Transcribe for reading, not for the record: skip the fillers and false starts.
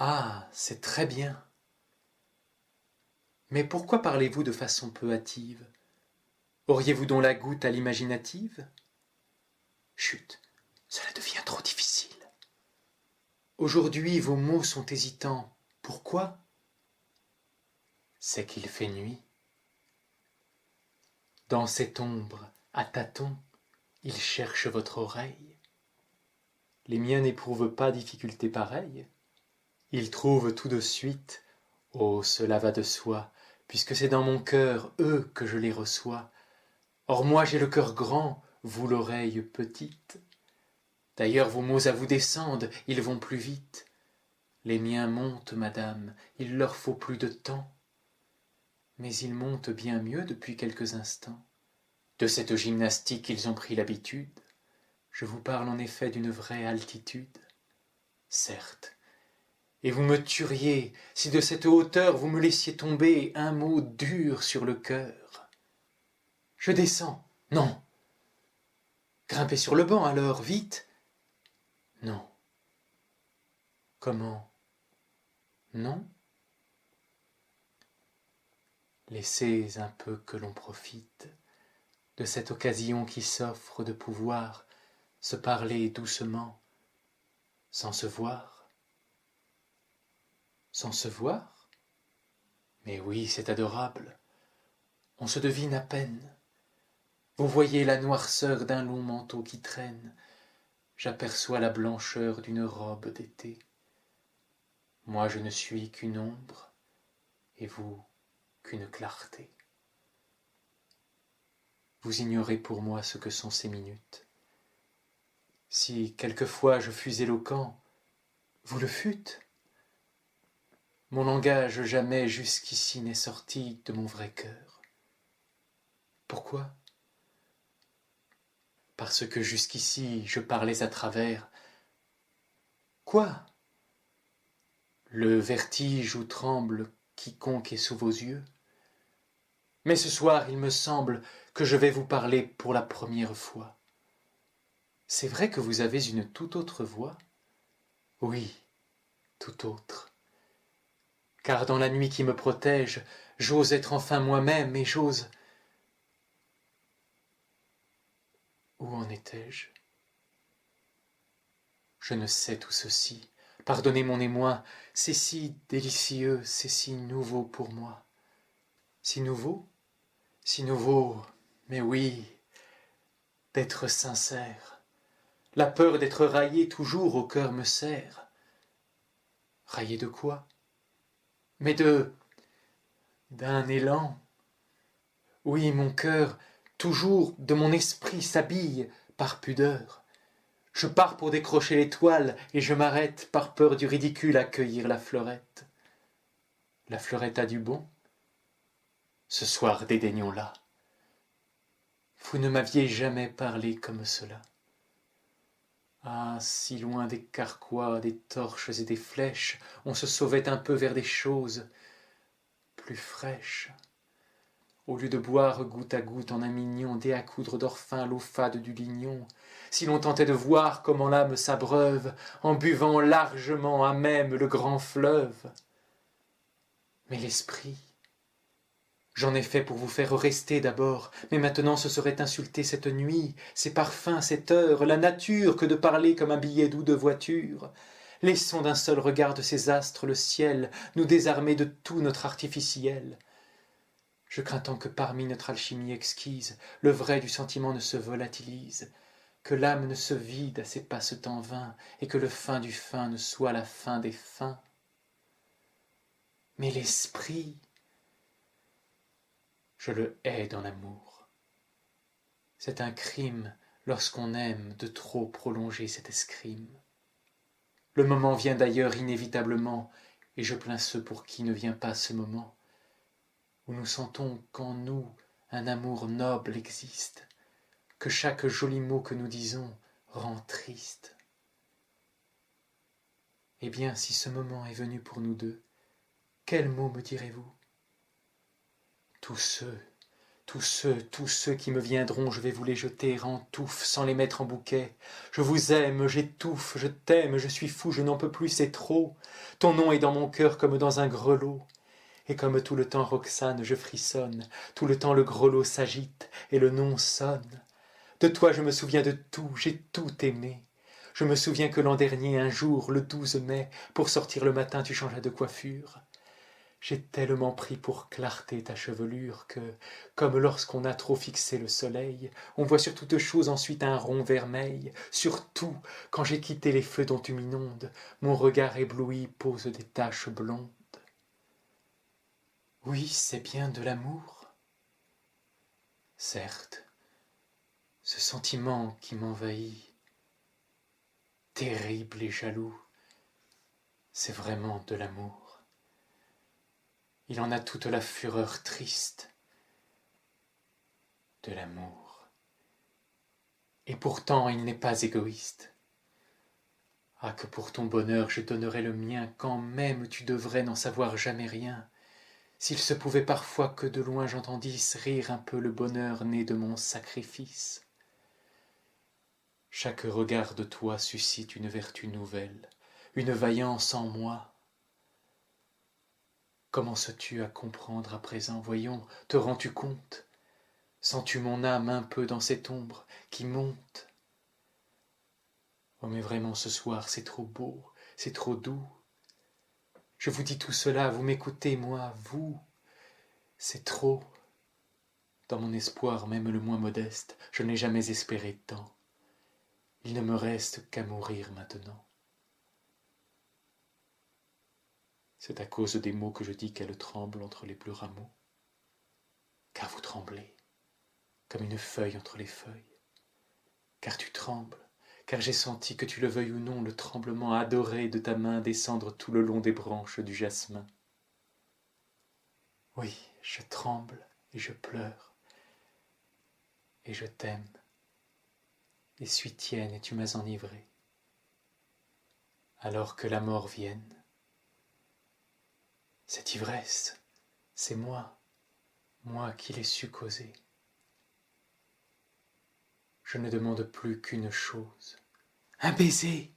Ah, c'est très bien. Mais pourquoi parlez-vous de façon peu hâtive? Auriez-vous donc la goutte à l'imaginative? Chut, cela devient trop difficile. Aujourd'hui, vos mots sont hésitants. Pourquoi? C'est qu'il fait nuit. Dans cette ombre, à tâtons, il cherche votre oreille. Les miens n'éprouvent pas difficulté pareille. Ils trouvent tout de suite, oh, cela va de soi, puisque c'est dans mon cœur, eux, que je les reçois. Or moi j'ai le cœur grand, vous l'oreille petite. D'ailleurs vos mots à vous descendent, ils vont plus vite. Les miens montent, madame, il leur faut plus de temps. Mais ils montent bien mieux depuis quelques instants. De cette gymnastique ils ont pris l'habitude. Je vous parle en effet d'une vraie altitude. Certes, et vous me tueriez si de cette hauteur vous me laissiez tomber un mot dur sur le cœur. Je descends. Non. Grimpez sur le banc alors, vite. Non. Comment? Non? Laissez un peu que l'on profite de cette occasion qui s'offre de pouvoir se parler doucement, sans se voir. Sans se voir? Mais oui, c'est adorable. On se devine à peine. Vous voyez la noirceur d'un long manteau qui traîne. J'aperçois la blancheur d'une robe d'été. Moi je ne suis qu'une ombre, et vous qu'une clarté. Vous ignorez pour moi ce que sont ces minutes. Si quelquefois je fus éloquent, vous le fûtes. Mon langage jamais jusqu'ici n'est sorti de mon vrai cœur. Pourquoi? Parce que jusqu'ici je parlais à travers. Quoi? Le vertige où tremble quiconque est sous vos yeux? Mais ce soir, il me semble que je vais vous parler pour la première fois. C'est vrai que vous avez une toute autre voix? Oui, tout autre. Car dans la nuit qui me protège, j'ose être enfin moi-même et j'ose... Où en étais-je? Je ne sais tout ceci. Pardonnez mon émoi, c'est si délicieux, c'est si nouveau pour moi. Si nouveau? Si nouveau, mais oui, d'être sincère. La peur d'être raillé toujours au cœur me serre. Raillé de quoi? Mais d'un élan. Oui, mon cœur, toujours de mon esprit s'habille par pudeur. Je pars pour décrocher l'étoile et je m'arrête par peur du ridicule à cueillir la fleurette. La fleurette a du bon? Ce soir dédaignons-la. Vous ne m'aviez jamais parlé comme cela. Ah, si loin des carquois, des torches et des flèches, on se sauvait un peu vers des choses plus fraîches. Au lieu de boire goutte à goutte en un mignon dé à coudre d'or fin l'eau fade du lignon, si l'on tentait de voir comment l'âme s'abreuve en buvant largement à même le grand fleuve. Mais l'esprit, j'en ai fait pour vous faire rester d'abord, mais maintenant ce serait insulter cette nuit, ces parfums, cette heure, la nature, que de parler comme un billet doux de voiture. Laissons d'un seul regard de ces astres le ciel, nous désarmer de tout notre artificiel. Je crains tant que parmi notre alchimie exquise, le vrai du sentiment ne se volatilise, que l'âme ne se vide à ces passe-temps vains, et que le fin du fin ne soit la fin des fins. Mais l'esprit, je le hais dans l'amour. C'est un crime, lorsqu'on aime, de trop prolonger cette escrime. Le moment vient d'ailleurs inévitablement, et je plains ceux pour qui ne vient pas ce moment, où nous sentons qu'en nous un amour noble existe, que chaque joli mot que nous disons rend triste. Eh bien, si ce moment est venu pour nous deux, quel mot me direz-vous? Tous tous ceux qui me viendront, je vais vous les jeter en touffe sans les mettre en bouquet. Je vous aime, j'étouffe, je t'aime, je suis fou, je n'en peux plus, c'est trop. Ton nom est dans mon cœur comme dans un grelot. Et comme tout le temps Roxane, je frissonne, tout le temps le grelot s'agite et le nom sonne. De toi je me souviens de tout, j'ai tout aimé. Je me souviens que l'an dernier, un jour, le 12 mai, pour sortir le matin, tu changeas de coiffure. J'ai tellement pris pour clarté ta chevelure que, comme lorsqu'on a trop fixé le soleil, on voit sur toute chose ensuite un rond vermeil. Surtout, quand j'ai quitté les feux dont tu m'inondes, mon regard ébloui pose des taches blondes. Oui, c'est bien de l'amour. Certes, ce sentiment qui m'envahit, terrible et jaloux, c'est vraiment de l'amour. Il en a toute la fureur triste de l'amour. Et pourtant il n'est pas égoïste. Ah, que pour ton bonheur je donnerais le mien, quand même tu devrais n'en savoir jamais rien. S'il se pouvait parfois que de loin j'entendisse rire un peu le bonheur né de mon sacrifice. Chaque regard de toi suscite une vertu nouvelle, une vaillance en moi. Commences-tu à comprendre à présent, voyons, te rends-tu compte? Sens-tu mon âme un peu dans cette ombre qui monte? Oh mais vraiment ce soir c'est trop beau, c'est trop doux. Je vous dis tout cela, vous m'écoutez, moi, vous, c'est trop. Dans mon espoir, même le moins modeste, je n'ai jamais espéré tant. Il ne me reste qu'à mourir maintenant. C'est à cause des mots que je dis qu'elle tremble entre les bleus rameaux. Car vous tremblez, comme une feuille entre les feuilles. Car tu trembles, car j'ai senti, que tu le veuilles ou non, le tremblement adoré de ta main descendre tout le long des branches du jasmin. Oui, je tremble et je pleure, et je t'aime, et suis tienne et tu m'as enivré. Alors que la mort vienne, cette ivresse, c'est moi qui l'ai su causer. Je ne demande plus qu'une chose, un baiser.